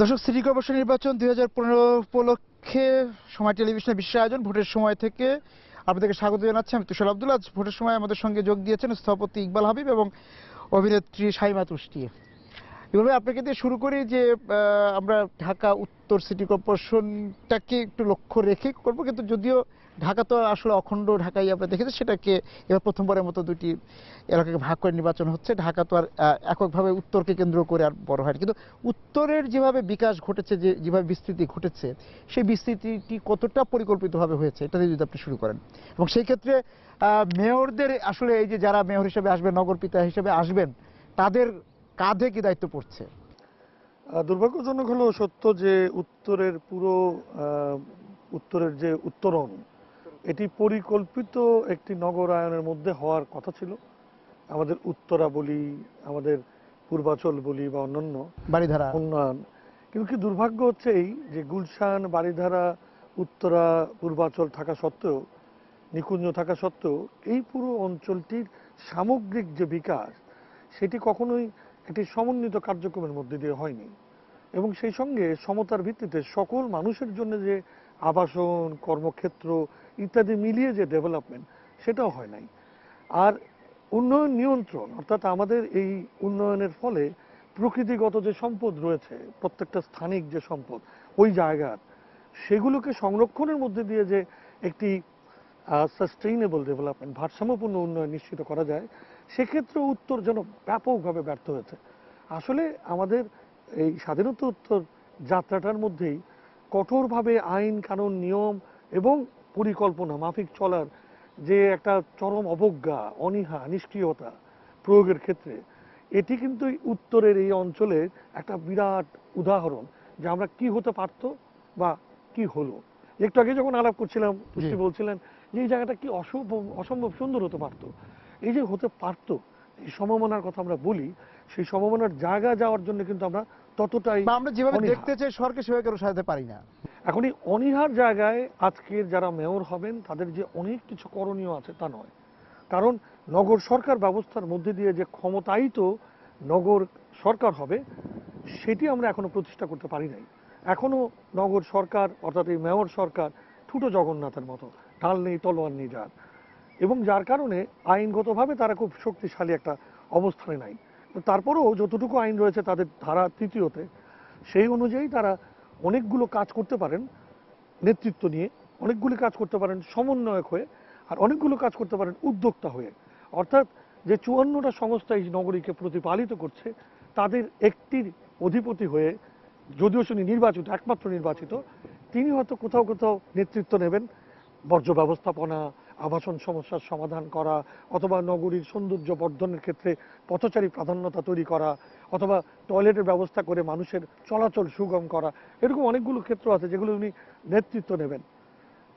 দর্শক, city corporation নির্বাচন 2015 উপলক্ষে সময় টেলিভিশনের বিশেষ আয়োজন ভোটের সময় থেকে আপনাদেরকে স্বাগত জানাচ্ছি। আমি তুষার আব্দুল। আজ ভোটের সময় আমাদের সঙ্গে যোগ দিয়েছেন স্থপতি ইকবাল হাবিব এবং অভিনেত্রী শাইমা তুষ্টি। এভাবে আপনাকে দিয়ে শুরু করি যে আমরা ঢাকা উত্তর সিটি কর্পোরেশনটাকে একটু লক্ষ্য রেখে করব, কিন্তু যদিও ঢাকা তো আসলে অখণ্ড ঢাকাই আমরা দেখেছি, সেটাকে এবার প্রথমবারের মতো দুটি এলাকাকে ভাগ করে নির্বাচন হচ্ছে। ঢাকা তো আর এককভাবে উত্তরকে কেন্দ্র করে আর বড় হয়, কিন্তু উত্তরের যেভাবে বিকাশ ঘটেছে, যেভাবে বিস্তৃতি ঘটেছে, সেই বিস্তৃতিটি কতটা পরিকল্পিতভাবে হয়েছে এটা দিয়ে যদি আপনি শুরু করেন। এবং সেই ক্ষেত্রে মেয়রদের আসলে এই যে যারা মেয়র হিসেবে আসবেন, নগরপিতা হিসেবে আসবেন, তাদের কাঁধে কি দায়িত্ব পড়ছে? দুর্ভাগ্যজনক হলো সত্য যে উত্তরের যে উত্তরণ, এটি পরিকল্পিত একটি নগরায়নের মধ্যে হওয়ার কথা ছিল। আমাদের উত্তরা বলি, আমাদের পূর্বাচল বলি বা অন্যান্য বাড়িধারা উন্নয়ন, কিন্তু কি দুর্ভাগ্য হচ্ছে এই যে গুলশান, বাড়িধারা, উত্তরা, পূর্বাচল থাকা সত্ত্বেও, নিকুঞ্জ থাকা সত্ত্বেও এই পুরো অঞ্চলটির সামগ্রিক যে বিকাশ, সেটি কখনোই একটি সমন্বিত কার্যক্রমের মধ্যে দিয়ে হয়নি। এবং সেই সঙ্গে সমতার ভিত্তিতে সকল মানুষের জন্য যে আবাসন, কর্মক্ষেত্র ইত্যাদি মিলিয়ে যে ডেভেলপমেন্ট, সেটাও হয় নাই। আর উন্নয়ন নিয়ন্ত্রণ, অর্থাৎ আমাদের এই উন্নয়নের ফলে প্রকৃতিগত যে সম্পদ রয়েছে, প্রত্যেকটা স্থানিক যে সম্পদ ওই জায়গার, সেগুলোকে সংরক্ষণের মধ্যে দিয়ে যে একটি সাস্টেইনেবল ডেভেলপমেন্ট, ভারসাম্যপূর্ণ উন্নয়ন নিশ্চিত করা যায়, সেক্ষেত্রে উত্তর যেন ব্যাপকভাবে ব্যর্থ হয়েছে। আসলে আমাদের এই স্বাধীনতা উত্তর যাত্রাটার মধ্যেই কঠোরভাবে আইন কানুন নিয়ম এবং পরিকল্পনা মাফিক চলার যে একটা চরম অবজ্ঞা, অনীহা, নিষ্ক্রিয়তা প্রয়োগের ক্ষেত্রে, এটি কিন্তু উত্তরের এই অঞ্চলের একটা বিরাট উদাহরণ যে আমরা কি হতে পারতো বা কি হলো। একটু আগে যখন আলাপ করছিলাম, তুষ্টি বলছিলেন যে এই জায়গাটা কি অসম্ভব সুন্দর হতে পারতো। এই যে হতে পারতো, এই সম্ভাবনার কথা আমরা বলি, সেই সম্ভাবনার জায়গা যাওয়ার জন্য কিন্তু আমরা ততটাই আমরা যেভাবে দেখতে চাই সরকার সেভাবে কেন সাজাতে পারি না। এখন এই অনীহার জায়গায় আজকের যারা মেয়র হবেন তাদের যে অনেক কিছু করণীয় আছে তা নয়। কারণ নগর সরকার ব্যবস্থার মধ্যে দিয়ে যে ক্ষমতায়িত নগর সরকার হবে, সেটি আমরা এখনো প্রতিষ্ঠা করতে পারি নাই। এখনো নগর সরকার, অর্থাৎ এই মেয়র সরকার ঠুটো জগন্নাথের মতো, ঢাল নেই তলোয়ার নেই যার, এবং যার কারণে আইনগতভাবে তারা খুব শক্তিশালী একটা অবস্থানে নাই। তারপরেও যতটুকু আইন রয়েছে তাদের ধারা ৩য়তে, সেই অনুযায়ী তারা অনেকগুলো কাজ করতে পারেন নেতৃত্ব নিয়ে, অনেকগুলি কাজ করতে পারেন সমন্বয়ক হয়ে, আর অনেকগুলো কাজ করতে পারেন উদ্যোক্তা হয়ে। অর্থাৎ যে ৫৪টা সংস্থা এই নগরীকে প্রতিপালিত করছে, তাদের একটির অধিপতি হয়ে, যদিও তিনি নির্বাচিত, একমাত্র নির্বাচিত, তিনি হয়তো কোথাও কোথাও নেতৃত্ব নেবেন বর্জ্য ব্যবস্থাপনা, আবাসন সমস্যার সমাধান করা, অথবা নগরীর সৌন্দর্য বর্ধনের ক্ষেত্রে পথচারী প্রাধান্যতা তৈরি করা, অথবা টয়লেটের ব্যবস্থা করে মানুষের চলাচল সুগম করা। এরকম অনেকগুলো ক্ষেত্র আছে যেগুলো উনি নেতৃত্ব নেবেন।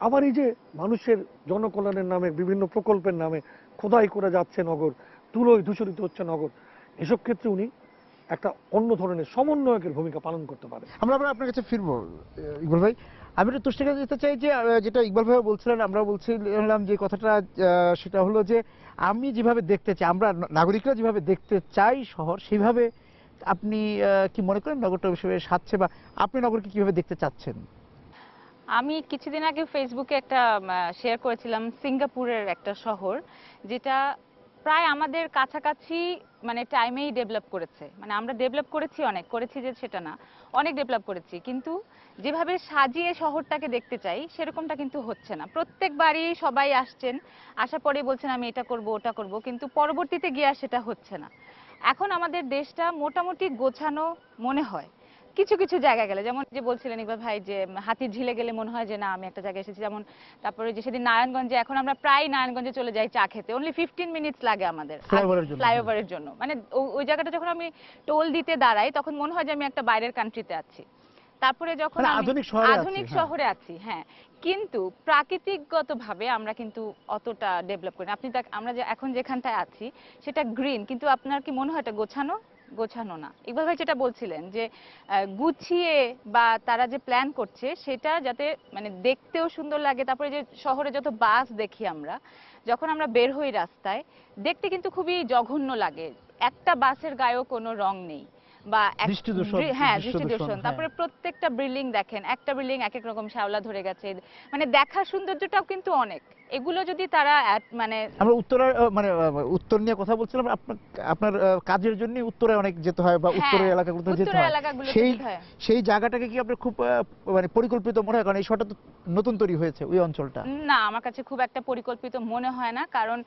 আবার এই যে মানুষের জনকল্যাণের নামে বিভিন্ন প্রকল্পের নামে খোদাই করে যাচ্ছে নগর, তুলোয় দূষিত হচ্ছে নগর, এসব ক্ষেত্রে উনি একটা অন্য ধরনের সমন্বয়কের ভূমিকা পালন করতে পারে। আমরা আবার আপনার কাছে ফিরবো ইকবাল ভাই। আমি একটু তুষ্টিকে দিতে চাই যে যেটা ইকবাল ভাই বলছিলেন, আমরা বলছিলাম যে কথাটা, সেটা হলো যে আমি যেভাবে দেখতে চাই, আমরা নাগরিকরা যেভাবে দেখতে চাই শহর, সেইভাবে আপনি কি মনে করেন নগরটা হিসেবে সাজছে, বা আপনি নগরকে কিভাবে দেখতে চাচ্ছেন? আমি কিছুদিন আগে ফেসবুকে একটা শেয়ার করেছিলাম সিঙ্গাপুরের একটা শহর, যেটা প্রায় আমাদের কাছাকাছি মানে টাইমেই ডেভেলপ করেছে। মানে আমরা ডেভেলপ করেছি, অনেক করেছি যে সেটা না, অনেক ডেভেলপ করেছি, কিন্তু যেভাবে সাজিয়ে শহরটাকে দেখতে চাই সেরকমটা কিন্তু হচ্ছে না। প্রত্যেকবারই সবাই আসছেন, আসার পরে বলছেন আমি এটা করব ওটা করব, কিন্তু পরবর্তীতে গিয়ে আর সেটা হচ্ছে না। এখন আমাদের দেশটা মোটামুটি গোছানো মনে হয় কিছু কিছু জায়গায় গেলে, যেমন যে বলছিলেন ইকবাল ভাই যে হাতির ঝিলে গেলে মনে হয় যে না আমি একটা জায়গায় এসেছি। যেমন তারপরে যে সেদিন নারায়ণগঞ্জে, এখন আমরা প্রায় নারায়ণগঞ্জে চলে যাই চা খেতে, অনলি 15 মিনিটস লাগে আমাদের ফ্লাইওভারের জন্য। মানে ওই জায়গাটা যখন আমি টোল দিতে দাঁড়াই তখন মনে হয় যে আমি একটা বাইরের কান্ট্রিতে আছি। তারপরে যখন আধুনিক শহরে আছি, হ্যাঁ, কিন্তু প্রাকৃতিকগতভাবে আমরা কিন্তু অতটা ডেভেলপ করি না। আমরা যে এখন যেখানটায় আছি সেটা গ্রিন, কিন্তু আপনার কি মনে হয় এটা গোছানো না? ইকবাল ভাই যেটা বলছিলেন যে গুছিয়ে বা তারা যে প্ল্যান করছে সেটা যাতে মানে দেখতেও সুন্দর লাগে। তারপরে যে শহরে যত বাস দেখি আমরা, যখন আমরা বের হই রাস্তায়, দেখতে কিন্তু খুবই জঘন্য লাগে। একটা বাসের গায়েও কোনো রং নেই, বা হ্যাঁ দৃষ্টি দৃষ্টি দূষণ, তারপরে প্রত্যেকটা বিল্ডিং দেখেন, একটা বিল্ডিং এক এক রকম শ্যাওলা ধরে গেছে, মানে দেখার সৌন্দর্যটাও কিন্তু অনেক। এগুলো যদি তারা মানে আমরা উত্তরার মানে উত্তর নিয়ে কথা বলছিলাম, আপনার আপনার কাজের জন্য উত্তরায় অনেক যেতে হয় বা উত্তরের এলাকাগুলোতে যেতে উত্তরের হয়, এলাকাগুলোতে সেই যেতে হয়। সেই জায়গাটাকে কি আপনার খুব মানে পরিকল্পিত মনে হয়? কারণ এই শহরটা তো নতুন তৈরি হয়েছে ওই অঞ্চলটা। না, আমার কাছে খুব একটা পরিকল্পিত মনে হয় না, কারণ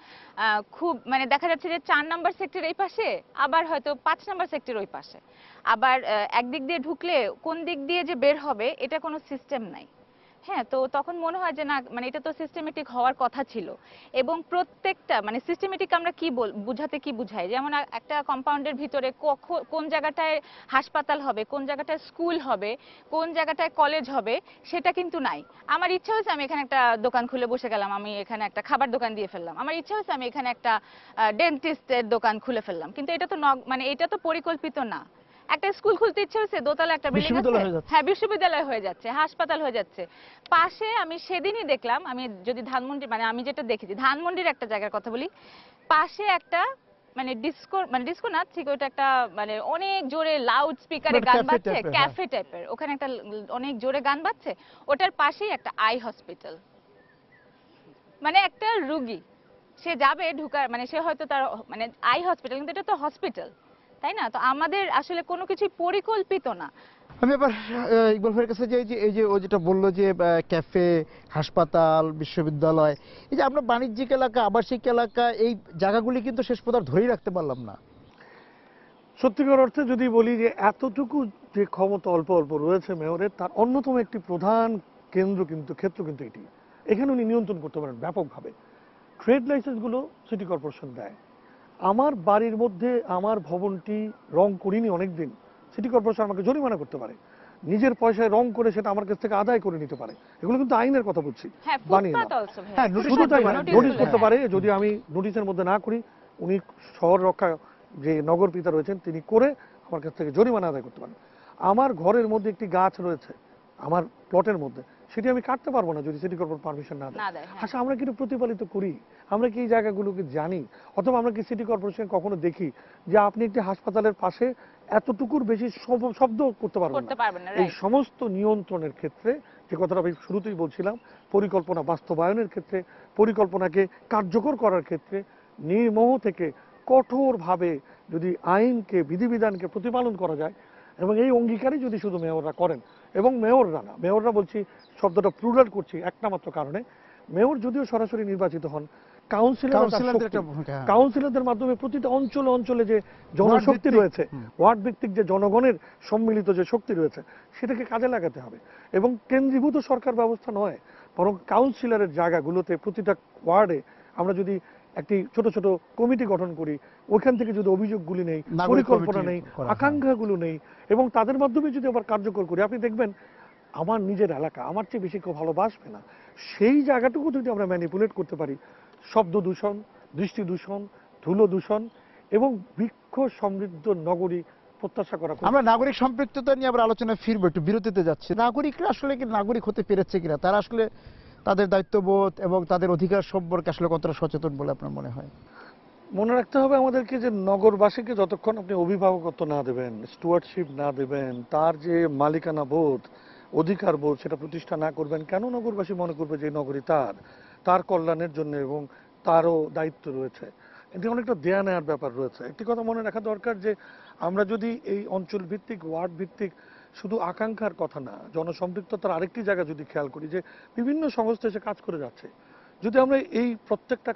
খুব মানে দেখা যাচ্ছে যে 4 নাম্বার সেক্টর এই পাশে, আবার হয়তো 5 নাম্বার সেক্টর ওই পাশে, আবার একদিক দিয়ে ঢুকলে কোন দিক দিয়ে যে বের হবে এটা কোনো সিস্টেম নাই। হ্যাঁ, তো তখন মনে হয় যে না, মানে এটা তো সিস্টেমেটিক হওয়ার কথা ছিল। এবং প্রত্যেকটা মানে সিস্টেমেটিক আমরা কি বুঝাতে কি বুঝাই, যেমন একটা কম্পাউন্ডের ভিতরে কোন জায়গাটায় হাসপাতাল হবে, কোন জায়গাটায় স্কুল হবে, কোন জায়গাটায় কলেজ হবে, সেটা কিন্তু নাই। আমার ইচ্ছা হয়েছে আমি এখানে একটা দোকান খুলে বসে গেলাম, আমি এখানে একটা খাবার দোকান দিয়ে ফেললাম, আমার ইচ্ছা হয়েছে আমি এখানে একটা ডেন্টিস্টের দোকান খুলে ফেললাম, কিন্তু এটা তো মানে এটা তো পরিকল্পিত না। একটা স্কুল খুলতে ইচ্ছে হয়েছে, দোতলা একটা বিল্ডিং আছে, হ্যাঁ বিশ্ববিদ্যালয় হয়ে যাচ্ছে, হাসপাতাল হয়ে যাচ্ছে। পাশে আমি সেদিনই দেখলাম, আমি যদি ধানমন্ডি মানে আমি যেটা দেখেছি ধানমন্ডির একটা জায়গার কথা বলি, পাশে একটা মানে ডিস্কো না ঠিক, ওইটা একটা মানে অনেক জোরে লাউড স্পিকারে গান বাজছে, ক্যাফে টাইপের, ওখানে একটা অনেক জোরে গান বাজছে, ওটার পাশেই একটা আই হসপিটাল। মানে একটা রুগী সে যাবে ঢুকার, মানে সে হয়তো তার মানে আই হসপিটাল, কিন্তু এটা তো হসপিটাল, তাই না? তো আমাদের আসলে কোনো কিছুই পরিকল্পিত না। আমি এবার ইকবাল ভাইয়ের কাছে যাই যে এই যে ও যেটা বললো যে ক্যাফে, হাসপাতাল, বিশ্ববিদ্যালয়, এই যে আমরা বাণিজ্যিক এলাকা, আবাসিক এলাকা, এই জায়গাগুলি কিন্তু শেষ পর্যন্ত ধরেই রাখতে পারলাম না। সত্যিকার অর্থে যদি বলি যে এতটুকু যে ক্ষমতা অল্প অল্প রয়েছে মেয়রের, তার অন্যতম একটি প্রধান ক্ষেত্র কিন্তু এটি। এখানে উনি নিয়ন্ত্রণ করতে পারেন ব্যাপকভাবে। ট্রেড লাইসেন্সগুলো সিটি কর্পোরেশন দেয়। আমার বাড়ির মধ্যে আমার ভবনটি রং করিনি অনেকদিন, সিটি কর্পোরেশন আমাকে জরিমানা করতে পারে, নিজের পয়সায় রং করে সেটা আমার কাছ থেকে আদায় করে নিতে পারে। এগুলো কিন্তু আইনের কথা বলছি, বানিয়ে না। শুধু তাই না, নোটিশ করতে পারে। যদি আমি নোটিশের মধ্যে না করি, উনি শহর রক্ষা যে নগর পিতা রয়েছেন তিনি করে আমার কাছ থেকে জরিমানা আদায় করতে পারেন। আমার ঘরের মধ্যে একটি গাছ রয়েছে আমার প্লটের মধ্যে, সেটি আমি কাটতে পারবো না যদি সিটি কর্পোরেশন পারমিশন না দেয়। আচ্ছা, আমরা কিন্তু প্রতিপালিত করি, আমরা কি এই জায়গাগুলোকে জানি? অথবা আমরা কি সিটি কর্পোরেশন কখনো দেখি যে আপনি একটি হাসপাতালের পাশে এতটুকুর বেশি শব্দ করতে পারবেন না? এই সমস্ত নিয়ন্ত্রণের ক্ষেত্রে যে কথাটা আমি শুরুতেই বলছিলাম, পরিকল্পনা বাস্তবায়নের ক্ষেত্রে, পরিকল্পনাকে কার্যকর করার ক্ষেত্রে নির্মোহ থেকে কঠোরভাবে যদি আইনকে, বিধিবিধানকে প্রতিপালন করা যায়, এবং এই অঙ্গীকারই যদি শুধু মেয়ররা করেন, এবং মেয়ররা না, মেয়ররা বলছি শব্দটা প্লুরাল করছি একটা মাত্র কারণে, মেয়র যদিও সরাসরি নির্বাচিত হন, কাউন্সিলরদের মাধ্যমে প্রতিটা অঞ্চলে অঞ্চলে যে জনশক্তি রয়েছে, ওয়ার্ড ভিত্তিক যে জনগণের সম্মিলিত যে শক্তি রয়েছে, সেটাকে কাজে লাগাতে হবে। এবং কেন্দ্রীভূত সরকার ব্যবস্থা নয়, বরং কাউন্সিলরের জায়গাগুলোতে প্রতিটা ওয়ার্ডে আমরা যদি একটি ছোট ছোট কমিটি গঠন করি, ওইখান থেকে যদি অভিযোগগুলি নেই, পরিকল্পনা নেই, আকাঙ্ক্ষাগুলো নেই, এবং তাদের মাধ্যমে যদি আবার কার্যকর করি, আপনি দেখবেন আমার নিজের এলাকা আমার চেয়ে বেশি কেউ ভালোবাসবে না। সেই জায়গাটুকু যদি আমরা ম্যানিপুলেট করতে পারি, শব্দ দূষণ, দৃষ্টি দূষণ, ধুলো দূষণ এবং বৃক্ষ সমৃদ্ধ নগরী প্রত্যাশা করা। আমরা নাগরিক সম্পৃক্ততা নিয়ে আবার আলোচনায় ফিরবো, একটু বিরতিতে যাচ্ছি। নাগরিকরা আসলে কি নাগরিক হতে পেরেছে কিনা, তারা আসলে তাদের দায়িত্ববোধ এবং তাদের অধিকার সম্পর্কে আসলে কতটা সচেতন বলে আপনার মনে হয়? মনে রাখতে হবে আমাদেরকে যে নগরবাসীকে যতক্ষণ আপনি অভিভাবকত্ব না দেবেন, স্টুয়ার্ডশিপ না দেবেন, তার যে মালিকানা বোধ, অধিকার বোধ সেটা প্রতিষ্ঠা না করবেন, কেন নগরবাসী মনে করবে যে নগরী তার কল্যাণের জন্য এবং তারও দায়িত্ব রয়েছে? এটি অনেকটা দেয়া নেওয়ার ব্যাপার রয়েছে। একটি কথা মনে রাখা দরকার যে আমরা যদি এই অঞ্চল ভিত্তিক, ওয়ার্ড ভিত্তিক শুধু আকাঙ্ক্ষার কথা না, জনসম্পৃক্ততার আরেকটি জায়গা যদি খেয়াল করি, যে বিভিন্ন সংস্থা এসে কাজ করে যাচ্ছে, যদি আমরা এই প্রত্যেকটা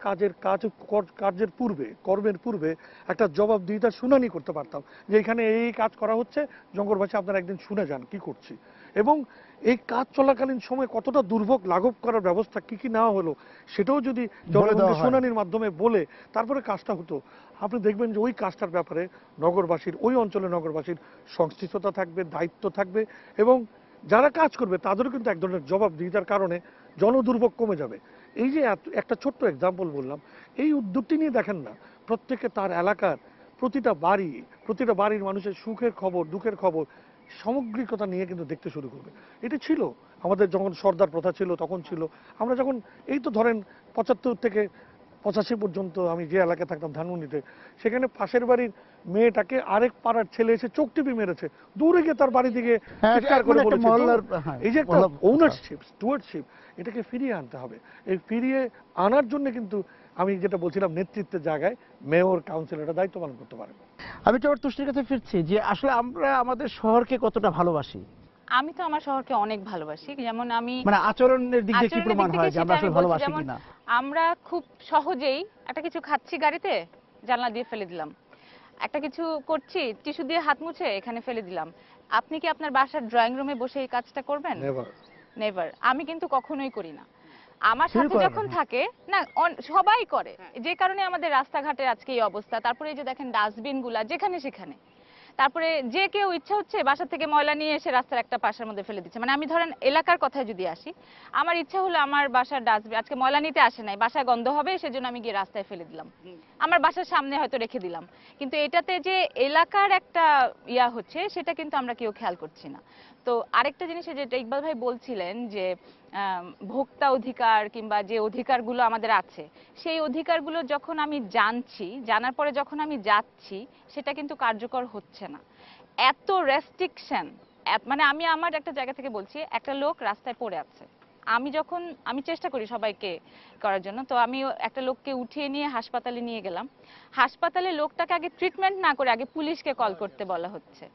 কার্যের পূর্বে, কর্মের পূর্বে একটা জবাবদিহিতার শুনানি করতে পারতাম যে এখানে এই কাজ করা হচ্ছে, জঙ্গলবাসী আপনারা একদিন শুনে যান কি করছি, এবং এই কাজ চলাকালীন সময় কতটা দুর্ভোগ লাঘব করার ব্যবস্থা কি কি নেওয়া হলো সেটাও যদি জনগণকে শুনানির মাধ্যমে বলে তারপরে কাজটা হতো, আপনি দেখবেন যে ওই কাজটার ব্যাপারে নগরবাসীর, ওই অঞ্চলের নগরবাসীর সংশ্লিষ্টতা থাকবে, দায়িত্ব থাকবে, এবং যারা কাজ করবে তাদেরও কিন্তু এক ধরনের জবাবদিহিতার কারণে জনদুর্ভোগ কমে যাবে। এই যে একটা ছোট্ট এক্সাম্পল বললাম, এই উদ্যোগটি নিয়ে দেখেন না, প্রত্যেকে তার এলাকার প্রতিটা বাড়ির মানুষের সুখের খবর, দুঃখের খবর সামগ্রিকতা নিয়ে কিন্তু দেখতে শুরু করবে। এটা ছিল আমাদের যখন সর্দার প্রথা ছিল তখন ছিল। আমরা যখন এই তো ধরেন 75 থেকে 85 পর্যন্ত আমি যে এলাকায় থাকতাম ধানমন্ডিতে, সেখানে পাশের বাড়ির মেয়েটাকে আরেক পাড়ার ছেলে এসে চোখ টিপে মেরেছে, দূরে গিয়ে তার বাড়ি দিকে হ্যাঁ, চিৎকার মানে করে একটা বলেছে। মহল্লার, তো হ্যাঁ, এই যে একটা মহল্লা- ওনারশিপ, স্টুয়ার্ডশিপ, এটাকে ফিরিয়ে আনতে হবে। এই ফিরিয়ে আনার জন্য কিন্তু আমি যেটা বলছিলাম, নেতৃত্বের জায়গায় মেয়র, কাউন্সিলররা দায়িত্ব পালন করতে পারে। আমি তো আবার তুষ্টির কাছে ফিরছি যে আসলে আমরা আমাদের শহরকে কতটা ভালোবাসি, আমি তো আমার শহরকে অনেক ভালোবাসি, যেমন আমি মানে আচরণের দিক দিয়ে কি আচরণের প্রমাণ দিক হয় থেকে যে আমরা সেটা আসলে আমি বলছি। ভালোবাসি যেমন কিনা? আমরা খুব সহজেই একটা কিছু খাচ্ছি গাড়িতে, জানলা দিয়ে ফেলে দিলাম, একটা কিছু করছি টিস্যু দিয়ে হাত মুছে এখানে ফেলে দিলাম। আপনি কি আপনার বাসার ড্রয়িং রুমে বসে এই কাজটা করবেন? নেভার। নেভার। আমি কিন্তু কখনোই করি না। আমার কেউই সাথে করে না, যখন হ্যাঁ। থাকে না, সবাই করে, যে কারণে আমাদের রাস্তাঘাটের আজকে এই অবস্থা। তারপরে এই যে দেখেন ডাস্টবিন গুলা যেখানে সেখানে, তারপরে যে কেউ ইচ্ছা হচ্ছে বাসা থেকে ময়লা নিয়ে এসে রাস্তার একটা পাশের মধ্যে ফেলে দিচ্ছে। মানে আমি ধরেন এলাকার কথায় যদি আসি, আমার ইচ্ছা হলো আমার বাসার ডাস্টবিন আজকে ময়লা নিতে আসে নাই, বাসায় গন্ধ হবে সেজন্য আমি গিয়ে রাস্তায় ফেলে দিলাম, আমার বাসার সামনে হয়তো রেখে দিলাম, কিন্তু এটাতে যে এলাকার একটা ইয়া হচ্ছে সেটা কিন্তু আমরা কেউ খেয়াল করছি না। তো আরেকটা জিনিস যেটা ইকবাল ভাই বলছিলেন যে ভোক্তা অধিকার কিংবা যে অধিকারগুলো আমাদের আছে, সেই অধিকারগুলো যখন আমি জানছি, জানার পরে যখন আমি যাচ্ছি, সেটা কিন্তু কার্যকর হচ্ছে না। এত রেস্ট্রিকশন, মানে আমি আমার একটা জায়গা থেকে বলছি, একটা লোক রাস্তায় পড়ে আছে, আমি চেষ্টা করি সবাইকে করার জন্য, তো আমি একটা লোককে উঠিয়ে নিয়ে হাসপাতালে নিয়ে গেলাম। হাসপাতালে লোকটাকে আগে ট্রিটমেন্ট না করে আগে পুলিশকে কল করতে বলা হচ্ছে।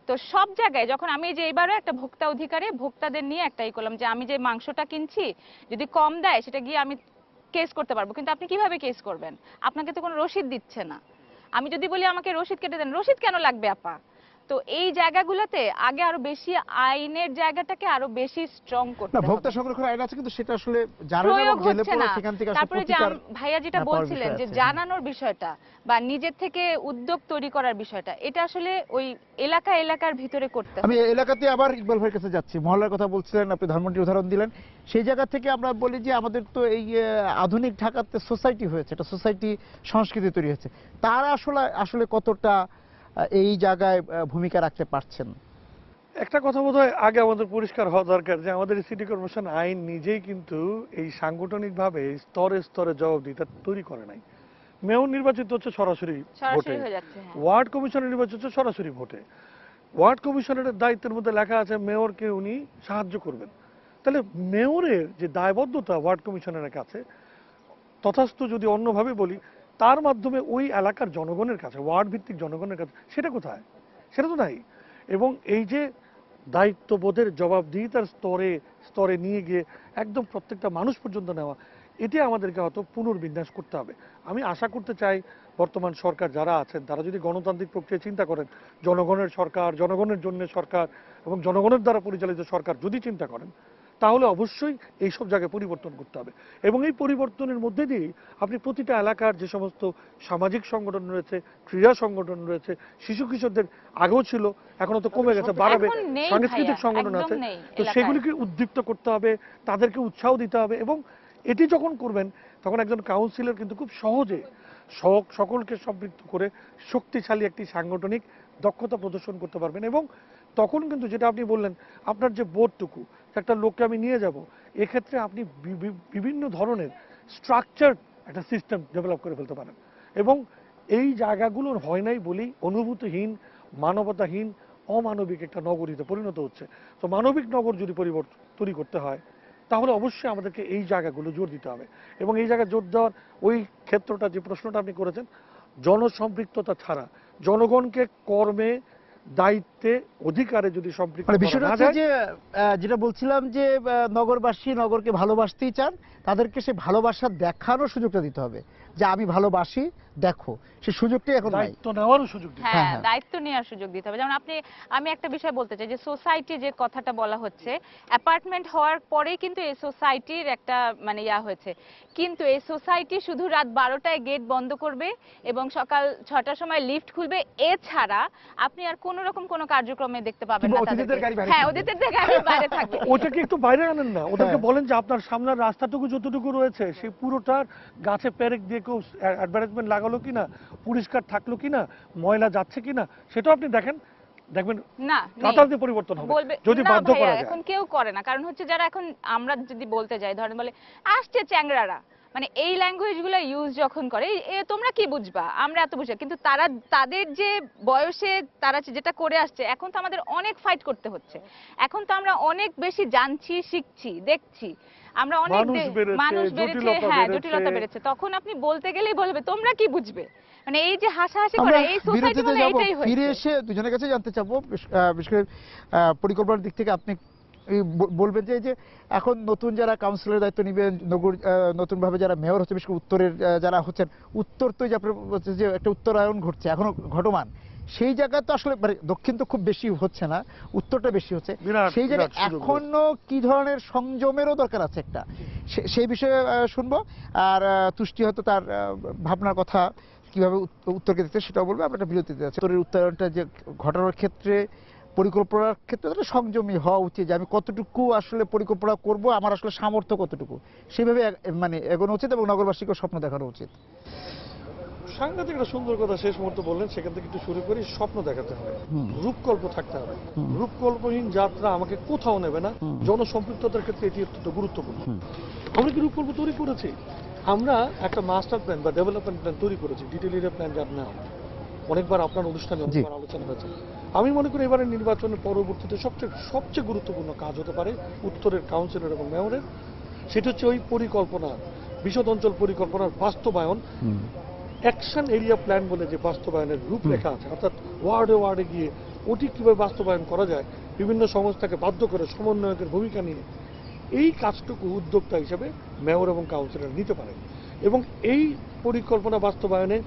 তো সব জায়গায় যখন আমি যে এবারও একটা ভোক্তা অধিকারে ভোক্তাদের নিয়ে একটাই করলাম যে আমি যে মাংসটা কিনছি যদি কম দেয় সেটা গিয়ে আমি কেস করতে পারবো, কিন্তু আপনি কিভাবে কেস করবেন? আপনাকে তো কোনো রসিদ দিচ্ছে না। আমি যদি বলি আমাকে রসিদ কেটে দেন, রসিদ কেন লাগবে আপা? তো এই জায়গাগুলোতে আগে আরো বেশি আইনের জায়গাটাকে আরো বেশি স্ট্রং না, করতে ভোক্তা হবে। সংরক্ষণ আইন আছে কিন্তু সেটা আসলে জানা না প্রয়োগ এবং জেলে হচ্ছে পড়ে না। সেখান থেকে আসলে তারপরে যে প্রতিকার ভাইয়া যেটা না পাওয়ার বলছিলেন বিষয় যে আছে। জানানোর বিষয়টা বা নিজের থেকে উদ্যোগ তৈরি করার বিষয়টা, এটা আসলে ওই এলাকার ভিতরে করতে আমি হবে। এলাকাতে আবার ইকবাল ভাইয়ের কাছে যাচ্ছি, মহল্লার কথা বলছিলেন আপনি, ধানমন্ডির উদাহরণ দিলেন। সেই জায়গা থেকে আমরা বলি যে আমাদের তো এই আধুনিক ঢাকাতে সোসাইটি হয়েছে, একটা সোসাইটি সংস্কৃতি তৈরি হয়েছে, তারা আসলে আসলে কতটা এই জায়গায় ভূমিকা রাখতে পারছেন? একটা কথা বোধহয় আগে আমাদের পরিষ্কার হওয়া দরকার যে আমাদের সিটি কর্পোরেশন আইন নিজেই কিন্তু এই সাংগঠনিকভাবে স্তরে স্তরে জবাবদিহিতা তৈরি করে নাই। মেয়র নির্বাচিত হচ্ছে সরাসরি ভোটে, সরাসরি হয়ে যাচ্ছে, হ্যাঁ। ওয়ার্ড কমিশনার নির্বাচিত হচ্ছে সরাসরি ভোটে। ওয়ার্ড কমিশনারের দায়িত্বের মধ্যে লেখা আছে মেয়রকে উনি সাহায্য করবেন। তাহলে মেয়রের যে দায়বদ্ধতা ওয়ার্ড কমিশনারের কাছে, তথাস্থ যদি অন্যভাবে বলি, তার মাধ্যমে ওই এলাকার জনগণের কাছে, ওয়ার্ড ভিত্তিক জনগণের কাছে, সেটা কোথায়? সেটা তো নাই। এবং এই যে দায়িত্ববোধের জবাবদিহিতার স্তরে স্তরে নিয়ে গিয়ে একদম প্রত্যেকটা মানুষ পর্যন্ত নেওয়া, এটি আমাদেরকে হয়তো পুনর্বিন্যাস করতে হবে। আমি আশা করতে চাই বর্তমান সরকার যারা আছেন তারা যদি গণতান্ত্রিক প্রক্রিয়া চিন্তা করেন, জনগণের সরকার, জনগণের জন্য সরকার এবং জনগণের দ্বারা পরিচালিত সরকার যদি চিন্তা করেন, তাহলে অবশ্যই এই সব জায়গায় পরিবর্তন করতে হবে। এবং এই পরিবর্তনের মধ্যে দিয়ে আপনি প্রতিটা এলাকার যে সমস্ত সামাজিক সংগঠন রয়েছে, ক্রীড়া সংগঠন রয়েছে, শিশু কিশোরদের আগেও ছিল, এখনো তো কমে গেছে, বাড়াবে, এখন নেই সাংস্কৃতিক ভাইয়া, সংগঠন একদম আছে, নেই তো এলাকায়। সেগুলিকে উদ্দীপ্ত করতে হবে, তাদেরকে উৎসাহ দিতে হবে। এবং এটি যখন করবেন তখন একজন কাউন্সিলর কিন্তু খুব সহজে সকলকে সম্পৃক্ত করে শক্তিশালী একটি সাংগঠনিক দক্ষতা প্রদর্শন করতে পারবেন। এবং তখন কিন্তু যেটা আপনি বললেন, আপনার যে বোর্ডটুকু, একটা লোককে আমি নিয়ে যাব, এক্ষেত্রে আপনি বিভিন্ন ধরনের স্ট্রাকচার একটা সিস্টেম ডেভেলপ করে ফেলতে পারেন। এবং এই জায়গাগুলোর হয় নাই বলেই অনুভূতিহীন, মানবতাহীন, অমানবিক একটা নগরীতে পরিণত হচ্ছে। তো মানবিক নগর যদি তৈরি করতে হয়, তাহলে অবশ্যই আমাদেরকে এই জায়গাগুলো জোর দিতে হবে। এবং এই জায়গায় জোর দেওয়ার ওই ক্ষেত্রটা, যে প্রশ্নটা আপনি করেছেন, জনসম্পৃক্ততা ছাড়া, জনগণকে কর্মে, দায়িত্বে, অধিকারে যদি সম্পৃক্ত মানে করা বিষয়টা না হচ্ছে যায়, যে যেটা বলছিলাম যে নগরবাসী নগরকে ভালোবাসতেই চান, তাদেরকে সে ভালোবাসা দেখানোর সুযোগটা দিতে হবে যে আমি ভালোবাসি, দেখো, সেই সুযোগটাই এখন নাই। দায়িত্ব নেওয়ারও সুযোগ দিতে হবে। হ্যাঁ, হ্যাঁ। দায়িত্ব নেওয়ার সুযোগ দিতে হবে। যেমন আমি একটা বিষয় বলতে চাই যে সোসাইটি যে কথাটা বলা হচ্ছে, অ্যাপার্টমেন্ট হওয়ার পরেই কিন্তু এই সোসাইটির একটা মানে ইয়া হয়েছে, কিন্তু এই সোসাইটি শুধু রাত 12টায় গেট বন্ধ করবে এবং সকাল 6টার সময় লিফট খুলবে, এছাড়া আপনি আর কোনো রকম কোনো কার্যক্রমে দেখতে পাবেন কিংবা না অতিথিদের তাদেরকে। গাড়ি বাইরে হ্যাঁ, থাকবে। অতিথিদের গাড়ি বাইরে থাকবে। ওটাকে একটু বাইরে আনেন না, ওদেরকে হ্যাঁ। বলেন যে আপনার সামনের রাস্তাটুকু যতটুকু রয়েছে সেই পুরোটার গাছে পেরেক দিয়ে কেউ অ্যাডভার্টাইজমেন্ট লাগালো কিনা, পরিষ্কার থাকলো কিনা, ময়লা যাচ্ছে কিনা, সেটাও আপনি দেখবেন না, নেই। রাতারাতি পরিবর্তন হবে বলবে যদি না বাধ্য ভাইয়া, করা যায়। এখন কেউ করে না। কারণ হচ্ছে যারা এখন আমরা যদি বলতে যাই, ধরেন বলে আসছে চ্যাংরারা, মানে এই ল্যাঙ্গুয়েজগুলো ইউজ যখন করে তোমরা কি বুঝবা, আমরা এত বুঝি, কিন্তু তারা তাদের যে বয়সে তারা যেটা করে আসছে, এখন তো আমাদের অনেক ফাইট করতে হচ্ছে। এখন তো আমরা অনেক বেশি জানছি, শিখছি, দেখছি, আমরা অনেক মানুষ বেড়েছে, হ্যাঁ জটিলতা বেড়েছে। তখন আপনি বলতে গেলেই বলবে তোমরা কি বুঝবে, মানে এই যে হাসাহাসি করা, এই সোসাইটি মানে এটাই হয়েছে। ফিরে এসে দুজনের কাছে জানতে চাবো, বিশেষ করে পরিকল্পনার দিক থেকে আপনি বলবেন যে এই যে এখন নতুন যারা কাউন্সিলরের দায়িত্ব নেবেন, নতুন ভাবে যারা মেয়র হচ্ছে, বিশেষ করে উত্তরের যারা হচ্ছেন, উত্তর তো যে আপনার যে একটা উত্তরায়ণ ঘটছে এখনো ঘটমান, সেই জায়গায় তো আসলে দক্ষিণ তো খুব বেশি হচ্ছে না, উত্তরটা বেশি হচ্ছে, সেই জায়গায় এখনো কি ধরনের সংযমেরও দরকার আছে একটা, সেই বিষয়ে শুনবো। আর তুষ্টি হয়তো তার ভাবনার কথা কিভাবে উত্তরকে দিতে সেটাও বলবে। আমরা একটা বিরতি দিতে যাচ্ছি। উত্তরের উত্তরায়ণটা যে ঘটানোর ক্ষেত্রে, পরিকল্পনার ক্ষেত্রে সংযমী হওয়া উচিত, যে আমি কতটুকু আসলে পরিকল্পনা করব, আমার আসলে সামর্থ্য কতটুকু, সেইভাবে মানে এগোনো উচিত এবং নগরবাসীকে স্বপ্ন দেখানো উচিত। সাংঘাতিক একটা সুন্দর কথা শেষ মুহূর্তে বললেন, সেখান থেকে একটু শুরু করি। স্বপ্ন দেখাতে হবে, রূপকল্প থাকতে হবে। রূপকল্পহীন যাত্রা আমাকে কোথাও নেবে না। জনসম্পৃক্ততার ক্ষেত্রে এটি অত্যন্ত গুরুত্বপূর্ণ। আমরা কি রূপকল্প তৈরি করেছি? আমরা একটা মাস্টার প্ল্যান বা ডেভেলপমেন্ট প্ল্যান তৈরি করেছি, ডিটেল এরিয়া প্ল্যান, যার নাম অনেকবার আপনার অনুষ্ঠানে অনেকবার আলোচনা হয়েছে। আমি মনে করি এবারের নির্বাচনের পরবর্তীতে সবচেয়ে গুরুত্বপূর্ণ কাজ হতে পারে উত্তরের কাউন্সিলর এবং মেয়রের, সেটা হচ্ছে ওই পরিকল্পনা, বিশদ অঞ্চল পরিকল্পনার বাস্তবায়ন। অ্যাকশন এরিয়া প্ল্যান বলে যে বাস্তবায়নের রূপরেখা আছে, অর্থাৎ ওয়ার্ডে ওয়ার্ডে গিয়ে ওটি কীভাবে বাস্তবায়ন করা যায়, বিভিন্ন সংস্থাকে বাধ্য করে সমন্বয়কের ভূমিকা নিয়ে, এই কাজটুকু উদ্যোক্তা হিসেবে মেয়র এবং কাউন্সিলর নিতে পারেন। এবং এই পরিকল্পনা বাস্তবায়নে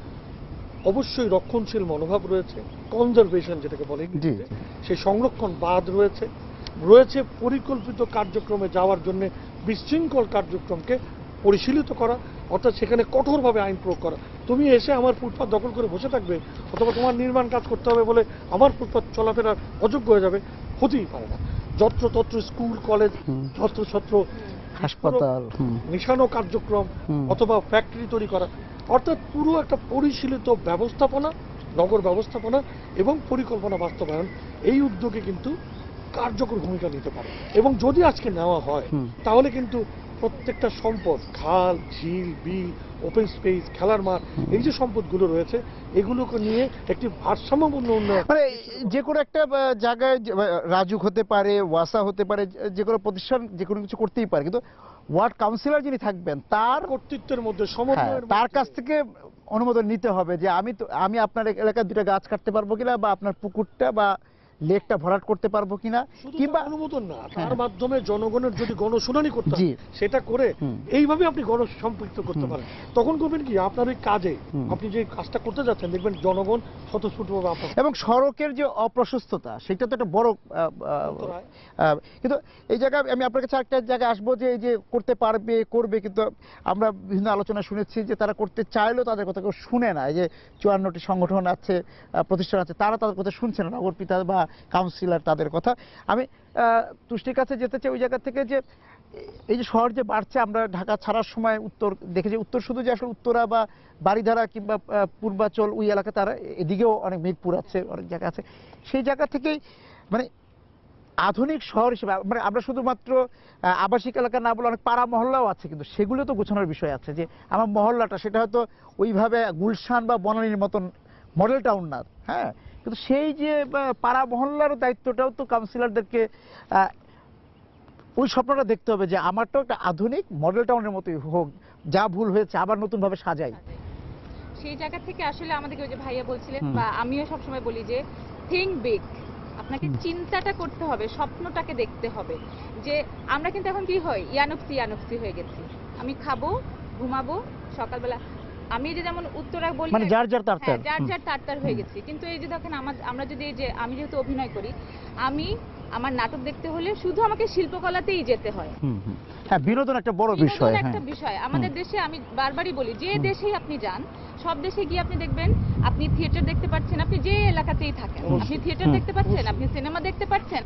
অবশ্যই রক্ষণশীল মনোভাব রয়েছে, কনজারভেশন যেটাকে বলে, সেই সংরক্ষণ বাদ রয়েছে পরিকল্পিত কার্যক্রমে যাওয়ার জন্য বিশৃঙ্খল কার্যক্রমকে পরিশীলিত করা, অর্থাৎ সেখানে কঠোরভাবে আইন প্রয়োগ করা। তুমি এসে আমার ফুটপাত দখল করে বসে থাকবে, অথবা তোমার নির্মাণ কাজ করতে হবে বলে আমার ফুটপাত চলাফেরার অযোগ্য হয়ে যাবে, হতেই পারে না। যত্রতত্র স্কুল কলেজ, যত্রতত্র হাসপাতাল, মিশানো কার্যক্রম অথবা ফ্যাক্টরি তৈরি করা, অর্থাৎ পুরো একটা পরিশীলিত ব্যবস্থাপনা, নগর ব্যবস্থাপনা এবং পরিকল্পনা বাস্তবায়ন, এই উদ্যোগে কিন্তু কার্যকর ভূমিকা নিতে পারে। এবং যদি আজকে নেওয়া হয় তাহলে কিন্তু প্রত্যেকটা সম্পদ, খাল, ঝিল, বিল, ওপেন স্পেস, খেলার মাঠ, এই যে সম্পদগুলো রয়েছে, এগুলোকে নিয়ে একটি ভারসাম্যপূর্ণ উন্নয়ন, মানে যে কোনো একটা জায়গায় রাজুক হতে পারে, ওয়াসা হতে পারে, যে কোনো প্রতিষ্ঠান যে কোনো কিছু করতেই পারে, কিন্তু ওয়ার্ড কাউন্সিলর যিনি থাকবেন তার কর্তৃত্বের মধ্যে, সমন্বয়ের তার কাছ থেকে অনুমোদন নিতে হবে যে আমি আপনার এলাকায় 2টা গাছ কাটতে পারবো কিনা, বা আপনার পুকুরটা বা লেকটা ভরাট করতে পারবো কিনা, কিংবা অনুমোদন না, তার মাধ্যমে জনগণের যদি গণশুনানি করতে হয় সেটা করে এইভাবে আপনি গণসম্পৃক্ত করতে পারেন। তখন করবেন কি, আপনার ওই কাজে আপনি যে কাজটা করতে যাচ্ছেন দেখবেন জনগণ স্বতঃস্ফূর্তভাবে আপনার। এবং সড়কের যে অপ্রশস্ততা, সেটা তো একটা বড়, কিন্তু এই জায়গায় আমি আপনার কাছে একটা জায়গায় আসবো যে এই যে করতে পারবে, করবে, কিন্তু আমরা বিভিন্ন আলোচনা শুনেছি যে তারা করতে চাইলেও তাদের কথা কেউ শুনে না। এই যে 54টি সংগঠন আছে, প্রতিষ্ঠান আছে, তারা তাদের কথা শুনছে না, নগরপিতা বা কাউন্সিলর তাদের কথা। আমি তুষ্টির কাছে যেতে চাই ওই জায়গা থেকে, যে এই যে শহর যে বাড়ছে, আমরা ঢাকা ছাড়ার সময় উত্তর দেখেছি, উত্তর শুধু যে আসলে উত্তরা বা বারিধারা কিংবা পূর্বাচল ওই এলাকা, তারা এদিকেও অনেক মিরপুর আছে, অনেক জায়গা আছে, সেই জায়গা থেকেই মানে আধুনিক শহর হিসেবে, মানে আমরা শুধুমাত্র আবাসিক এলাকা না বলে অনেক পাড়া মহল্লাও আছে, কিন্তু সেগুলো তো গোছানোর বিষয় আছে, যে আমার মহল্লাটা সেটা হয়তো ওইভাবে গুলশান বা বনানীর মতন মডেল টাউন না, হ্যাঁ, কিন্তু সেই যে পাড়া মহল্লার দায়িত্বটাও তো কাউন্সিলরদেরকে ওই স্বপ্নটা দেখতে হবে, যে আমারটাও একটা আধুনিক মডেল টাউনের মতোই হোক, যা ভুল হয়েছে আবার নতুনভাবে সাজাই। সেই জায়গা থেকে আসলে আমাদেরকে ওই যে ভাইয়া বলছিলেন, বা আমিও সবসময় বলি যে থিঙ্ক বিগ, আপনাকে চিন্তাটা করতে হবে, স্বপ্নটাকে দেখতে হবে। যে আমরা কিন্তু এখন কি হয়, ইয়ানুক্তি হয়ে গেছি, আমি খাবো, ঘুমাবো, সকালবেলা আমি যে যেমন উত্তরা বলি, মানে যার যার তার হয়ে গেছি। কিন্তু এই যে দেখেন আমরা যদি, এই যে আমি যেহেতু অভিনয় করি, আমার নাটক দেখতে হলে শুধু আমাকে শিল্পকলাতেই যেতে হয়। হ্যাঁ, বিনোদন একটা বড় বিষয়, একটা বিষয় আমাদের দেশে। আমি বারবারই বলি, যে দেশেই আপনি যান, সব দেশে গিয়ে আপনি দেখবেন আপনি থিয়েটার দেখতে পাচ্ছেন, আপনি যে এলাকাতেই থাকেন আপনি থিয়েটার দেখতে পাচ্ছেন, আপনি সিনেমা দেখতে পাচ্ছেন।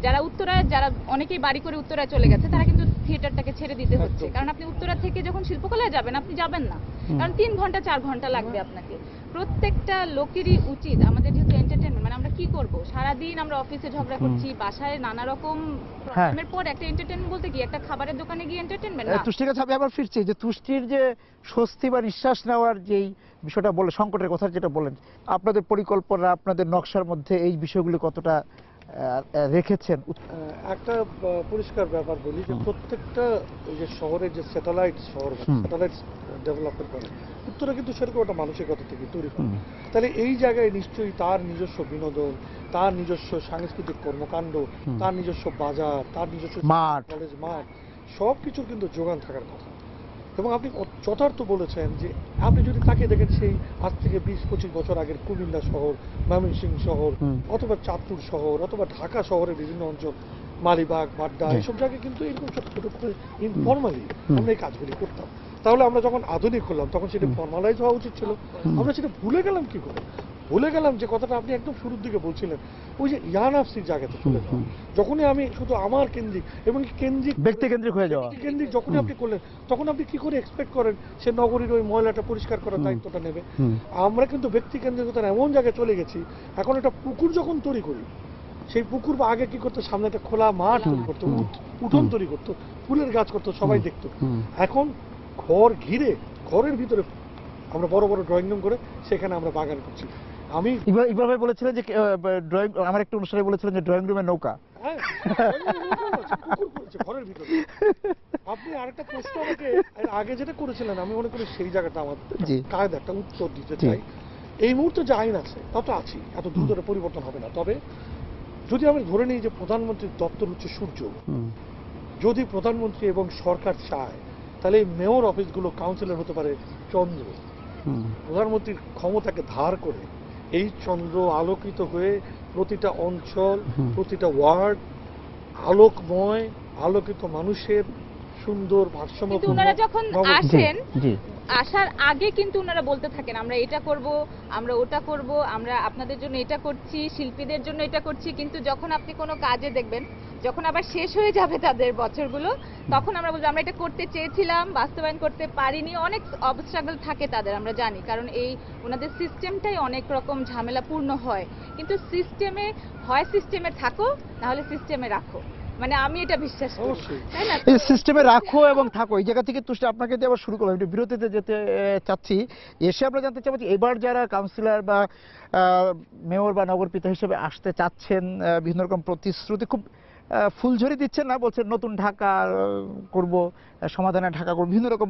যারা অনেকেই বাড়ি করে উত্তরায় চলে গেছে, তারা কিন্তু থিয়েটারটাকে ছেড়ে দিতে হচ্ছে, কারণ আপনি উত্তরা থেকে যখন শিল্পকলায় যাবেন, আপনি যাবেন না, কারণ 3 ঘন্টা 4 ঘন্টা লাগবে আপনাকে। প্রত্যেকটা লোকেরই উচিত, আমাদের যেহেতু এন্টারটেইনমেন্ট, মানে আমরা কি করব? সারাদিন আমরা অফিসে ঝগড়া করছি, বাসায় নানা রকম হ্যাঁ। প্রবলেমের পর একটা এন্টারটেইনমেন্ট বলতে কি একটা খাবারের দোকানে গিয়ে এন্টারটেইনমেন্ট না। তুষ্টির কাছে আমি আবার ফিরছি যে তুষ্টির যে স্বস্তি বা নিঃশ্বাস নেওয়ার যেই বিষয়টা বলে, সংকটের কথা যেটা বলেন, আপনাদের পরিকল্পনা, আপনাদের নকশার মধ্যে এই বিষয়গুলি কতটা রেখেছেন? একটা পরিষ্কার ব্যাপার বলি যে প্রত্যেকটা ওই যে শহরের যে স্যাটেলাইট শহর স্যাটেলাইট ডেভেলপমেন্ট করে উত্তরা কিন্তু সেরকম একটা মানসিকতা থেকে তৈরি করে। তাহলে এই জায়গায় নিশ্চয়ই তার নিজস্ব বিনোদন, তার নিজস্ব সাংস্কৃতিক কর্মকাণ্ড, তার নিজস্ব বাজার, তার নিজস্ব মাঠ। কলেজ মাঠ, সব কিছুর কিন্তু যোগান থাকার কথা। এবং আপনি যথার্থ বলেছেন যে আপনি যদি তাকিয়ে দেখেন সেই আজ থেকে 20-25 বছর আগের কুমিল্লা শহর, ময়মনসিংহ শহর, অথবা চাঁদপুর শহর, অথবা ঢাকা শহরের বিভিন্ন অঞ্চল, মালিবাগ, বাড্ডা, এসব জায়গায় কিন্তু এরকম ছোট ছোট করে ইনফর্মালি আমরা এই কাজগুলি করতাম। তাহলে আমরা যখন আধুনিক হলাম তখন সেটা ফর্মালাইজ হওয়া উচিত ছিল। আমরা সেটা ভুলে গেলাম কি করে? ভুলে গেলাম যে কথাটা আপনি একদম শুরুর দিকে বলছিলেন, ওই যে ইয়ানাফসির জায়গাতে চলে যাওয়া। যখনই আমি শুধু আমার কেন্দ্রিক এবং কেন্দ্রিক ব্যক্তি কেন্দ্রিক হয়ে যাওয়া, কেন্দ্রিক যখনই আপনি করলেন তখন আপনি কি করে এক্সপেক্ট করেন সে নগরীর ওই ময়লাটা পরিষ্কার করার দায়িত্বটা নেবে? আমরা কিন্তু ব্যক্তি কেন্দ্রিকতার এমন জায়গায় চলে গেছি, এখন একটা পুকুর যখন তৈরি করি, সেই পুকুর বা আগে কি করতো, সামনে একটা খোলা মাঠ তৈরি করতো, উঠোন তৈরি করতো, ফুলের গাছ করতো, সবাই দেখতো। এখন ঘর ঘিরে, ঘরের ভিতরে আমরা বড় বড় ড্রয়িং রুম করে সেখানে আমরা বাগান করছি। আমি ইকবাল ভাই বলেছিলেন যে ড্রয়িং, আমার একটা অনুষ্ঠানে বলেছিলেন যে ড্রয়িং রুমের নৌকা। হ্যাঁ, পুকুর করেছে ঘরের ভিতরে। আপনি আরেকটা প্রশ্ন আমাকে আগে যেটা করেছিলেন, আমি মনে করি সেই জায়গাটা আমার কায়দা একটা উত্তর দিতে চাই। এই মুহূর্তে যে আইন আছে তা তো আছেই, এত দ্রুত পরিবর্তন হবে না। তবে যদি আমি ধরে নিই যে প্রধানমন্ত্রীর দপ্তর হচ্ছে সূর্য, যদি প্রধানমন্ত্রী এবং সরকার চায় তাহলে এই মেয়র অফিসগুলো কাউন্সিলর হতে পারে চন্দ্র। প্রধানমন্ত্রীর ক্ষমতাকে ধার করে এই চন্দ্র আলোকিত হয়ে প্রতিটা অঞ্চল, প্রতিটা ওয়ার্ড আলোকময়, আলোকিত মানুষের সুন্দর ভারসাম্য। কিন্তু ওনারা যখন আসেন, আসার আগে কিন্তু ওনারা বলতে থাকেন আমরা এটা করব, আমরা ওটা করব, আমরা আপনাদের জন্য এটা করছি, শিল্পীদের জন্য এটা করছি। কিন্তু যখন আপনি কোনো কাজে দেখবেন, যখন আবার শেষ হয়ে যাবে তাদের বছরগুলো, তখন আমরা বলবো আমরা এটা করতে চেয়েছিলাম, বাস্তবায়ন করতে পারিনি। অনেক অবস্ট্রাগল থাকে তাদের, আমরা জানি, কারণ এই ওনাদের সিস্টেমটাই অনেক রকম ঝামেলাপূর্ণ হয়। কিন্তু সিস্টেমে হয় সিস্টেমে থাকো, না হলে সিস্টেমে রাখো, মানে আমি এটা বিশ্বাস করি, তাই না? এই সিস্টেমে রাখো এবং থাকো, এই জায়গা থেকে তুষ্টি আপনাকে দিয়ে আবার শুরু করলাম, একটু বিরতিতে যেতে চাচ্ছি। এসে আমরা জানতে চাবো যে এবার যারা কাউন্সিলর বা মেয়র বা নগরপিতা হিসেবে আসতে চাচ্ছেন, বিভিন্ন রকম প্রতিশ্রুতি খুব ফুলঝুরি দিচ্ছেন না, বলছেন নতুন ঢাকা করব, সমাধানের ঢাকা করব, বিভিন্ন রকম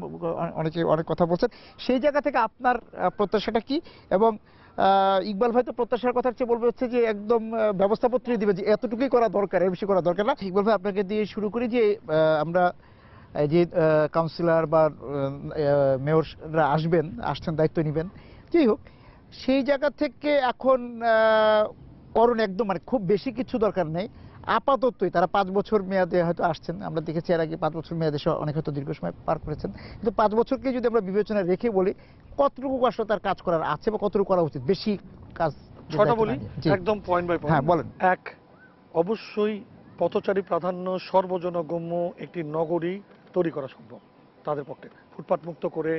অনেকে অনেক কথা বলছেন। সেই জায়গা থেকে আপনার প্রত্যাশাটা কি? এবং ইকবাল ভাই তো প্রত্যাশার কথার চেয়ে বলবে হচ্ছে যে একদম ব্যবস্থাপত্র দিবে যে এতটুকুই করা দরকার, এর বেশি করা দরকার না। ইকবাল ভাই, আপনাকে দিয়ে শুরু করি যে আমরা যে কাউন্সিলর বা মেয়ররা আসছেন, দায়িত্ব নেবেন, যাই হোক, সেই জায়গা থেকে এখন করণ একদম মানে খুব বেশি কিছু দরকার নেই। আপাততই তারা 5 বছর মেয়াদে হয়তো আসছেন, আমরা দেখেছি এর আগে 5 বছর মেয়াদে অনেক হয়তো দীর্ঘ সময় পার করেছেন, কিন্তু 5 বছরকে যদি আমরা বিবেচনায় রেখে বলি কতটুকু আসলে তার কাজ করার আছে বা কতটুকু করা উচিত, বেশি কাজ? ছটা বলি একদম পয়েন্ট বাই পয়েন্ট। হ্যাঁ বলেন। এক, অবশ্যই পথচারী প্রাধান্য সর্বজনগম্য একটি নগরী তৈরি করা সম্ভব তাদের পক্ষে, ফুটপাত মুক্ত করে,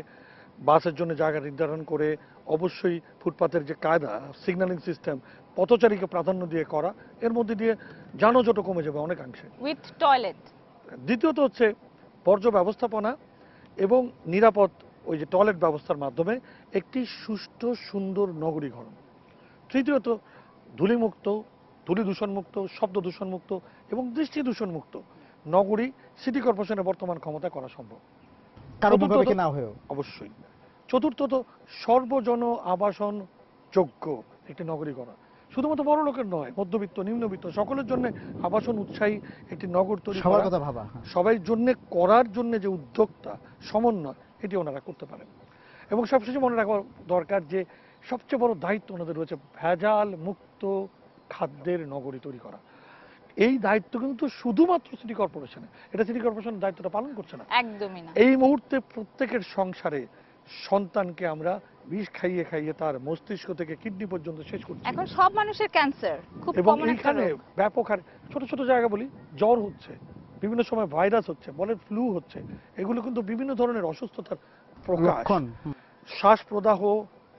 বাসের জন্য জায়গা নির্ধারণ করে, অবশ্যই ফুটপাতের যে কায়দা, সিগন্যালিং সিস্টেম, পথচারীকে প্রাধান্য দিয়ে করা, এর মধ্যে দিয়ে যানজট কমে যাবে অনেকাংশে। With toilet. দ্বিতীয়ত হচ্ছে বর্জ্য ব্যবস্থাপনা এবং নিরাপদ ওই যে টয়লেট ব্যবস্থার মাধ্যমে একটি সুষ্ঠু সুন্দর নগরীকরণ। তৃতীয়ত ধূলিমুক্ত, ধূলি দূষণমুক্ত, শব্দ দূষণমুক্ত এবং দৃষ্টি দূষণমুক্ত নগরী সিটি কর্পোরেশনের বর্তমান ক্ষমতা করা সম্ভব, কারো মুখাপেক্ষি না হয়েও। অবশ্যই। চতুর্থত সর্বজন আবাসন যোগ্য একটি নগরী করা, শুধুমাত্র বড় লোকের নয়, মধ্যবিত্ত, নিম্নবিত্ত সকলের জন্য আবাসন উৎসাহী একটি নগর তৈরি সবার করা, কথা ভাবা, সবাই জন্য করার জন্য যে উদ্যোক্তা সমন্বয়, এটি ওনারা করতে পারেন। এবং সবশেষে মনে রাখা দরকার যে সবচেয়ে বড় দায়িত্ব ওনাদের রয়েছে ভেজাল মুক্ত খাদ্যের নগরী তৈরি করা। এই দায়িত্ব কিন্তু শুধুমাত্র সিটি কর্পোরেশনের, এটা সিটি কর্পোরেশনের দায়িত্বটা পালন করছে না, একদমই না। এই মুহূর্তে প্রত্যেকের সংসারে সন্তানকে আমরা বিষ খাইয়ে খাইয়ে তার মস্তিষ্ক থেকে কিডনি পর্যন্ত শেষ করছি। এখন সব মানুষের ক্যান্সার খুব এবং কমন একটা এইখানে রোগ। ব্যাপক হারে ছোট ছোট জায়গা বলি, জ্বর হচ্ছে, বিভিন্ন সময় ভাইরাস হচ্ছে, বলে ফ্লু হচ্ছে, এগুলো কিন্তু বিভিন্ন ধরনের অসুস্থতার প্রকাশ। শ্বাস প্রদাহ,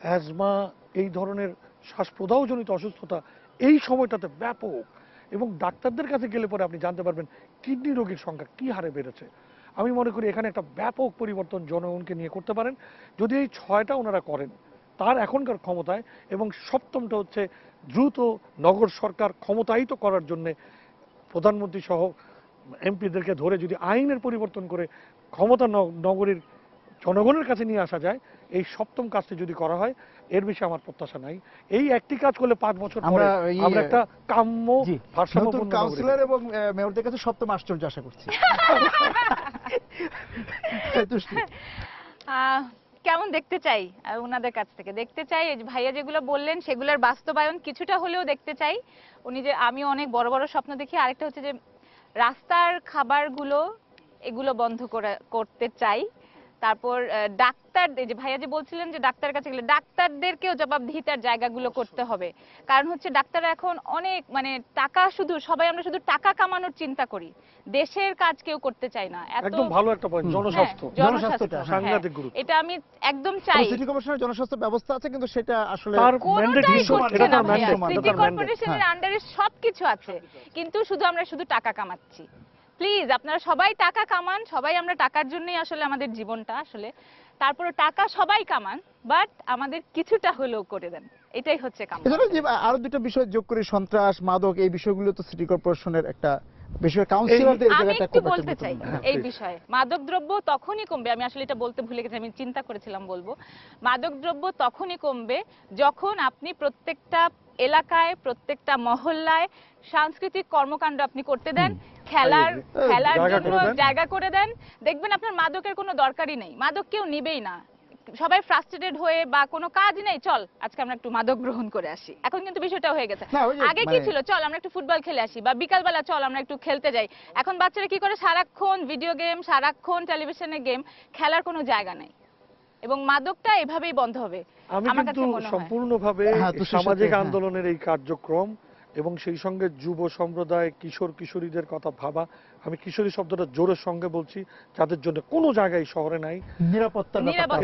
অ্যাজমা, এই ধরনের শ্বাস প্রদাহজনিত অসুস্থতা এই সময়টাতে ব্যাপক, এবং ডাক্তারদের কাছে গেলে পরে আপনি জানতে পারবেন কিডনি রোগীর সংখ্যা কি হারে বেড়েছে। আমি মনে করি এখানে একটা ব্যাপক পরিবর্তন জনগণকে নিয়ে করতে পারেন যদি এই 6টা ওনারা করেন তার এখনকার ক্ষমতায়। এবং 7মটা হচ্ছে দ্রুত নগর সরকার ক্ষমতায়িত করার জন্য প্রধানমন্ত্রী সহ এমপিদেরকে ধরে যদি আইনের পরিবর্তন করে ক্ষমতা নগরীর জনগণের কাছে নিয়ে আসা যায়, এই 7ম কাজটি যদি করা হয়, এর বেশি আমার প্রত্যাশা নাই। এই একটি কাজ করলে 5 বছর পরে আমরা একটা কাম্য ভারসাম্যপূর্ণ কাউন্সিলর এবং মেয়রদের কাছে 7ম আশ্চর্য আশা করছি। কেমন দেখতে চাই ওনাদের কাছ থেকে, দেখতে চাই এই যে ভাইয়া যেগুলো বললেন সেগুলোর বাস্তবায়ন কিছুটা হলেও দেখতে চাই। উনি যে আমি অনেক বড় বড় স্বপ্ন দেখি, আরেকটা হচ্ছে যে রাস্তার খাবারগুলো এগুলো বন্ধ করতে চাই। তারপর ডাক্তার, এই যে ভাইয়া যে বলছিলেন যে ডাক্তারের কাছে গেলে ডাক্তারদেরকেও জবাবদিহিতার জায়গাগুলো করতে হবে। কারণ হচ্ছে ডাক্তাররা এখন অনেক মানে টাকা, শুধু সবাই আমরা শুধু টাকা কামানোর চিন্তা করি, দেশের কাজ কেউ করতে চায় না। একদম ভালো একটা পয়েন্ট, জনস্বাস্থ্য, জনস্বাস্থ্যটা সাংঘাতিক গুরুত্ব। এটা আমি একদম চাই। সিটি কর্পোরেশনের জনস্বাস্থ্য ব্যবস্থা আছে কিন্তু সেটা আসলে তার ম্যান্ডেট কোনোটাই হিসেবে করছে এটা না তার ভাইয়া। ম্যান্ডেট, সিটি কর্পোরেশনের আন্ডারে সবকিছু আছে, কিন্তু আমরা শুধু টাকা কামাচ্ছি। প্লিজ আপনারা সবাই টাকা কামান, সবাই আমরা টাকার জন্যই আসলে আমাদের জীবনটা আসলে। তারপরে টাকা সবাই কামান, বাট আমাদের কিছুটা হলেও করে দেন, এটাই হচ্ছে কাম। এছাড়া যে আরো দুটো বিষয় যোগ করে, সন্ত্রাস, মাদক, এই বিষয়গুলো তো সিটি কর্পোরেশনের একটা বিষয়, কাউন্সিলরদের আমি একটু বলতে চাই এই বিষয়ে। মাদক দ্রব্য তখনই কমবে, আমি আসলে এটা বলতে ভুলে গেছি, আমি চিন্তা করেছিলাম বলবো। মাদক দ্রব্য তখনই কমবে যখন আপনি প্রত্যেকটা এলাকায়, প্রত্যেকটা মহল্লায় সাংস্কৃতিক কর্মকাণ্ড আপনি করতে দেন, খেলার জন্য জায়গা করে দেন। দেখবেন আপনার মাদকের কোনো দরকারই নেই, মাদক কেউ নিবেই না। সবাই ফ্রাস্ট্রেটেড হয়ে বা কোনো কাজ নেই, চল আজকে আমরা একটু মাদক গ্রহণ করে আসি। এখন কিন্তু বিষয়টা হয়ে গেছে। আগে কি ছিল, চল আমরা একটু ফুটবল খেলে আসি, বা বিকালবেলা চল আমরা একটু খেলতে যাই। এখন বাচ্চারা কি করে, সারাক্ষণ ভিডিও গেম, সারাক্ষণ টেলিভিশনে গেম, খেলার কোনো জায়গা নেই। এবং মাদকটা এভাবেই বন্ধ হবে। আমি কিন্তু সম্পূর্ণভাবে সামাজিক আন্দোলনের এই কার্যক্রম এবং সেই সঙ্গে যুব সম্প্রদায়, কিশোর কিশোরীদের কথা ভাবা, আমি কিশোরী শব্দটা জোরের সঙ্গে বলছি, যাদের জন্য কোনো জায়গায় শহরে নাই নিরাপত্তা,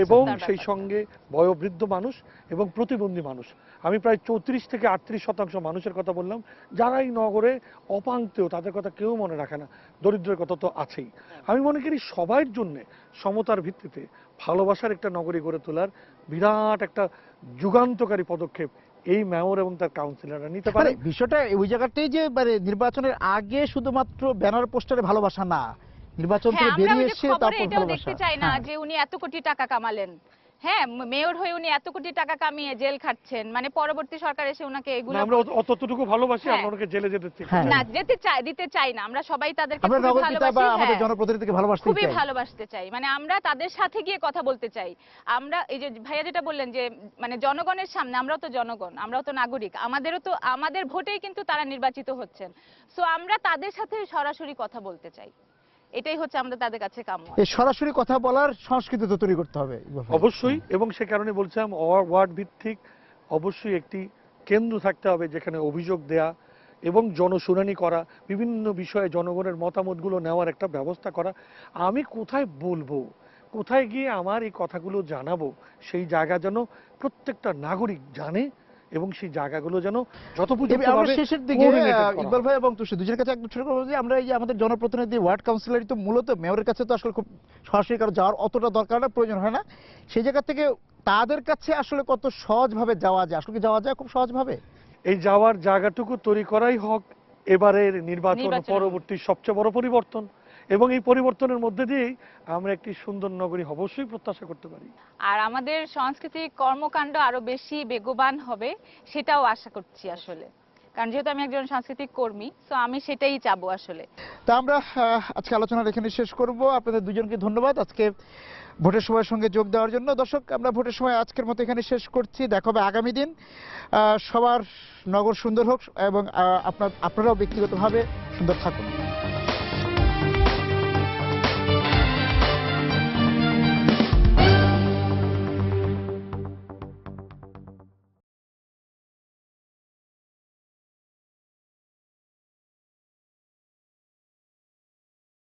এবং সেই সঙ্গে বয়োবৃদ্ধ মানুষ এবং প্রতিবন্ধী মানুষ। আমি প্রায় 34 থেকে 38% মানুষের কথা বললাম, যারা এই নগরে অপাঙ্ক্তেয়, তাদের কথা কেউ মনে রাখে না, দরিদ্রের কথা তো আছেই। আমি মনে করি সবার জন্য সমতার ভিত্তিতে ভালোবাসার একটা নগরী গড়ে তোলার বিরাট একটা যুগান্তকারী পদক্ষেপ এই মেয়র এবং তার কাউন্সিলররা নিতে পারে। বিষয়টা ওই জায়গাটাই যে মানে নির্বাচনের আগে শুধুমাত্র ব্যানার পোস্টারে ভালোবাসা না, নির্বাচন থেকে বেরিয়ে এসে তারপর এটাও দেখতে চাই না যে উনি এত কোটি টাকা কামালেন। হ্যাঁ, মেয়র হয়ে উনি এত কোটি টাকা কামিয়ে জেল খাচ্ছেন, মানে পরবর্তী সরকার এসে উনাকে এগুলো, আমরা অতটুকু ভালোবাসি, আমরা ওনাকে জেলে যেতে চাই না, দিতে চাই না। আমরা সবাই তাদেরকে খুবই ভালোবাসি, আমাদের জনপ্রতিনিধিকে ভালোবাসতে চাই, খুবই ভালোবাসতে চাই, মানে আমরা তাদের সাথে গিয়ে কথা বলতে চাই। আমরা এই যে ভাইয়া যেটা বললেন যে মানে জনগণের সামনে, আমরাও তো জনগণ, আমরাও তো নাগরিক, আমাদেরও তো, আমাদের ভোটেই কিন্তু তারা নির্বাচিত হচ্ছেন। সো আমরা তাদের সাথে সরাসরি কথা বলতে চাই, এটাই হচ্ছে আমরা তাদের কাছে কাম্য। এই সরাসরি কথা বলার সংস্কৃতি তো তৈরি করতে হবে অবশ্যই, এবং সে কারণে বলছিলাম ওয়ার্ড ভিত্তিক অবশ্যই একটি কেন্দ্র থাকতে হবে যেখানে অভিযোগ দেয়া এবং জনশুনানি করা, বিভিন্ন বিষয়ে জনগণের মতামতগুলো নেওয়ার একটা ব্যবস্থা করা। আমি কোথায় বলবো, কোথায় গিয়ে আমার এই কথাগুলো জানাবো, সেই জায়গা যেন প্রত্যেকটা নাগরিক জানে, এবং সেই জায়গাগুলো যেন যথোপযুক্তভাবে। শেষের দিকে ইকবাল ভাই এবং তুষার দুজনের কাছে একটু ছোট করবো যে আমরা এই যে আমাদের জনপ্রতিনিধি ওয়ার্ড কাউন্সিলরই তো মূলত মেয়রের কাছে তো আসলে খুব সরাসরি কারো যাওয়ার অতটা দরকার না, প্রয়োজন হয় না। সেই জায়গা থেকে তাদের কাছে আসলে কত সহজভাবে যাওয়া যায়, আসলে কি যাওয়া যায় খুব সহজভাবে? এই যাওয়ার জায়গাটুকু তৈরি করাই হোক এবারের নির্বাচন পরবর্তী সবচেয়ে বড় পরিবর্তন, এবং এই পরিবর্তনের মধ্যে দিয়েই আমরা একটি সুন্দর নগরী অবশ্যই প্রত্যাশা করতে পারি। আর আমাদের সাংস্কৃতিক কর্মকাণ্ড আরো বেশি বেগবান হবে, সেটাও আশা করছি আসলে, কারণ যেহেতু আমি একজন সাংস্কৃতিক কর্মী, তো আমি সেটাই চাবো আসলে। তা আমরা আজকে আলোচনা এখানে শেষ করব। আপনাদের দুজনকে ধন্যবাদ আজকে ভোটের সময়ের সঙ্গে যোগ দেওয়ার জন্য। দর্শক, আমরা ভোটের সময় আজকের মতো এখানে শেষ করছি। দেখা হবে আগামী দিন। সবার নগর সুন্দর হোক এবং আপনারাও ব্যক্তিগতভাবে সুন্দর থাকুন।